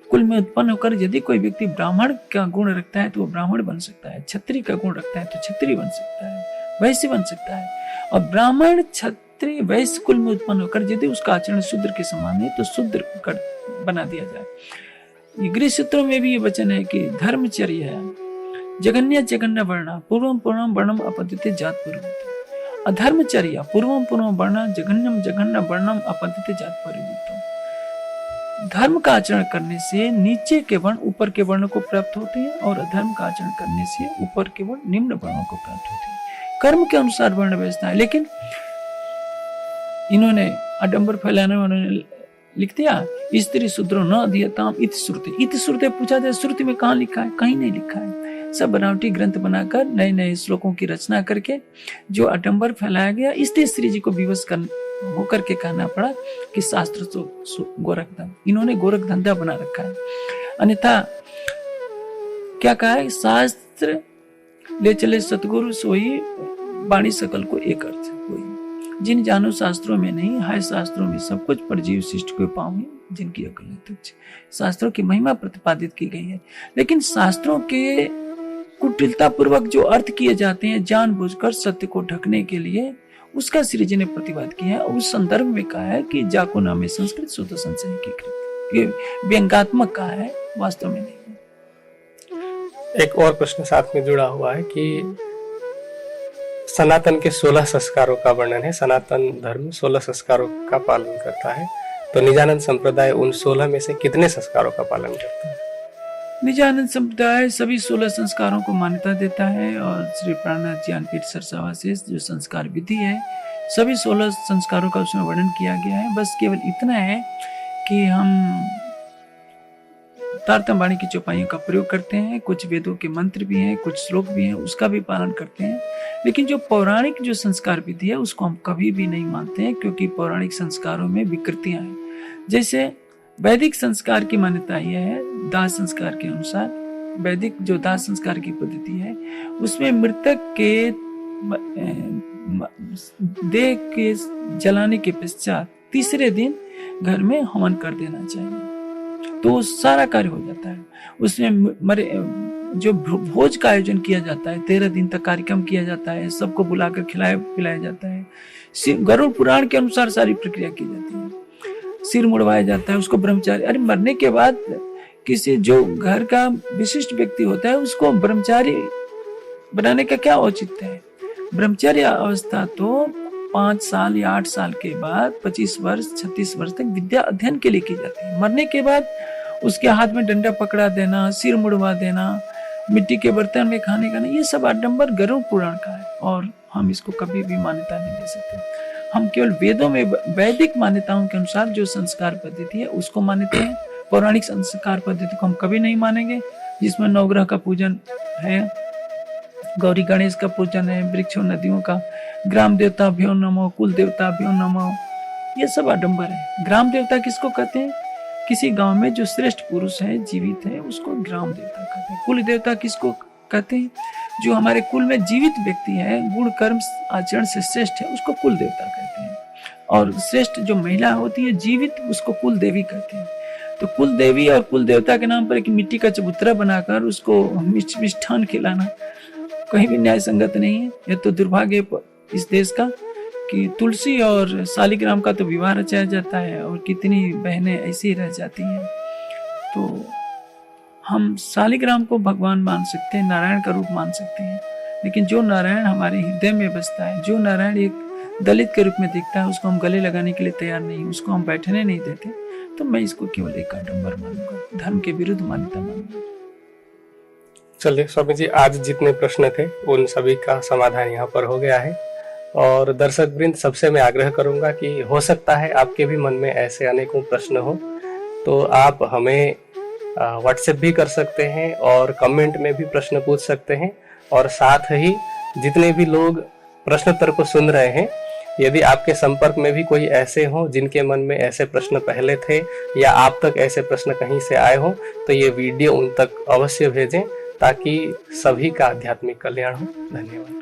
कुल में उत्पन्न होकर यदि कोई व्यक्ति ब्राह्मण का गुण रखता है तो वो ब्राह्मण बन सकता है, क्षत्रिय का गुण रखता है तो क्षत्रिय बन सकता है, वैश्य बन सकता है। और ब्राह्मण क्षत्रिय वैश्य कुल में उत्पन्न होकर यदि उसका आचरण शूद्र के समान है तो शूद्र कर बना दिया जाए। ये गृह सूत्रों में भी ये वचन है कि धर्मचर्य है जगन्य जगन्य वर्णा पूर्वम पूर्वम वर्णम अपद्यते जात पूर्वम। अधर्मचर्या पूर्वम पूर्वम वर्णा जगन्यम जगन्य वर्णम अपद्यते जात पूर्वम। धर्म का आचरण करने से नीचे के वर्ण ऊपर के वर्ण को प्राप्त होते हैं और अधर्म का आचरण करने से ऊपर के वर्ण निम्न वर्णों को प्राप्त होते हैं। कर्म के अनुसार वर्ण व्यवस्था है, लेकिन इन्होंने आडंबर फैलाने वालों लिख दिया स्त्री शूद्रो न अधीयताम इति श्रुति। इति श्रुति पूछा जाए श्रुति में कहाँ लिखा है? कहीं नहीं लिखा है। सब बनावटी ग्रंथ बनाकर नए नए श्लोकों की रचना करके जो आडंबर फैलाया गया, इसलिए श्री जी को विवश होकर के कहना पड़ा कि शास्त्र तो गोरख धंधा, इन्होंने गोरख धंधा बना रखा है। अन्यथा क्या कहा है? शास्त्र ले चले सतगुरु सोई वाणी सकल को एक अर्थ कोई। जिन जानो शास्त्रों में नहीं है शास्त्रों में सब कुछ, पर जीव शिष्ट को पाऊंगे जिनकी अकल है तुच्छ। शास्त्रों की महिमा प्रतिपादित की गई है, लेकिन शास्त्रों के कुटिलता पूर्वक जो अर्थ किए जाते हैं जानबूझकर सत्य को ढकने के लिए, उसका श्री जी ने प्रतिवाद किया है। उस संदर्भ में कहा है कि जाको नामे संस्कृत शुद्ध संशय की कृति, ये व्यंगात्मक कहा है, वास्तव में नहीं। एक और प्रश्न साथ में जुड़ा हुआ है कि सनातन के 16 संस्कारों का वर्णन है। सनातन धर्म 16 संस्कारों का पालन करता है, तो निजानंद संप्रदाय उन 16 में से कितने संस्कारों का पालन करता है? निजानंद संप्रदाय सभी 16 संस्कारों को मान्यता देता है और श्री प्राणनाथ ज्ञानपीठ सरसावा से जो संस्कार विधि है, सभी 16 संस्कारों का उसमें वर्णन किया गया है। बस केवल इतना है कि हम तारतम वाणी की चौपाइयों का प्रयोग करते हैं, कुछ वेदों के मंत्र भी हैं, कुछ श्लोक भी हैं, उसका भी पालन करते हैं। लेकिन जो पौराणिक जो संस्कार विधि है उसको हम कभी भी नहीं मानते हैं, क्योंकि पौराणिक संस्कारों में विकृतियां हैं। जैसे वैदिक संस्कार की मान्यता यह है, दाह संस्कार के अनुसार वैदिक जो दाह संस्कार की पद्धति है उसमें मृतक के देह के जलाने के पश्चात तीसरे दिन घर में हवन कर देना चाहिए, तो सारा कार्य हो जाता है। उसमें मरे जो भोज का आयोजन किया जाता है, 13 दिन तक कार्यक्रम किया जाता है, सबको बुलाकर खिलाया पिलाया जाता है। गरुड़ पुराण के अनुसार सारी प्रक्रिया की जाती है। सिर मुड़वाया जाता है, उसको ब्रह्मचारी, अरे मरने के बाद किसी जो घर का विशिष्ट व्यक्ति होता है उसको ब्रह्मचारी बनाने का क्या औचित्य है? ब्रह्मचर्य अवस्था तो 5 साल या 8 साल के बाद 25 वर्ष 36 वर्ष तक विद्या अध्ययन के लिए की जाती है। मरने के बाद उसके हाथ में डंडा पकड़ा देना, सिर मुड़वा देना, मिट्टी के बर्तन में खाने का नहीं, ये सब आडंबर गरुड़ पुराण का है और हम इसको कभी भी मान्यता नहीं दे सकते। हम केवल वेदों में वैदिक मान्यताओं के अनुसार जो संस्कार पद्धति है उसको मानते हैं। पौराणिक संस्कार पद्धति को हम कभी नहीं मानेंगे, जिसमें नवग्रह का पूजन है, गौरी गणेश का पूजन है, वृक्षों नदियों का, ग्राम देवता भ्यो नमो, कुल देवता भ्यो नमो, ये सब आडंबर है। ग्राम देवता किसको कहते हैं? किसी गांव में जो श्रेष्ठ पुरुष है, जीवित है, उसको ग्राम देवता कहते हैं। कुल देवता किसको कहते हैं? जो हमारे कुल में जीवित व्यक्ति है, गुण कर्म आचरण से श्रेष्ठ है, उसको कुल देवता कहते हैं। और श्रेष्ठ जो महिला होती है जीवित, उसको कुल देवी कहते हैं। तो कुल देवी और कुल देवता के नाम पर एक मिट्टी का चबूतरा बनाकर उसको मिष्ठान खिलाना, कहीं भी न्याय संगत नहीं है। यह तो दुर्भाग्य इस देश का कि तुलसी और शालिग्राम का तो विवाह रचाया जाता है और कितनी बहनें ऐसी रह जाती हैं। तो हम शालिग्राम को भगवान मान सकते हैं, नारायण का रूप मान सकते हैं, लेकिन जो नारायण हमारे हृदय में बसता है, जो नारायण एक दलित के रूप में दिखता है, उसको हम गले लगाने के लिए तैयार नहीं, उसको हम बैठने नहीं देते, तो मैं इसको केवल एक आडंबर मानूंगा, धर्म के विरुद्ध मान्यता मानूंगा। चलिए स्वामी जी, आज जितने प्रश्न थे उन सभी का समाधान यहाँ पर हो गया है। और दर्शक वृंद, सबसे मैं आग्रह करूंगा कि हो सकता है आपके भी मन में ऐसे अनेकों प्रश्न हो, तो आप हमें व्हाट्सएप भी कर सकते हैं और कमेंट में भी प्रश्न पूछ सकते हैं। और साथ ही जितने भी लोग प्रश्नोत्तर को सुन रहे हैं, यदि आपके संपर्क में भी कोई ऐसे हों जिनके मन में ऐसे प्रश्न पहले थे या आप तक ऐसे प्रश्न कहीं से आए हों, तो ये वीडियो उन तक अवश्य भेजें ताकि सभी का आध्यात्मिक कल्याण हो। धन्यवाद।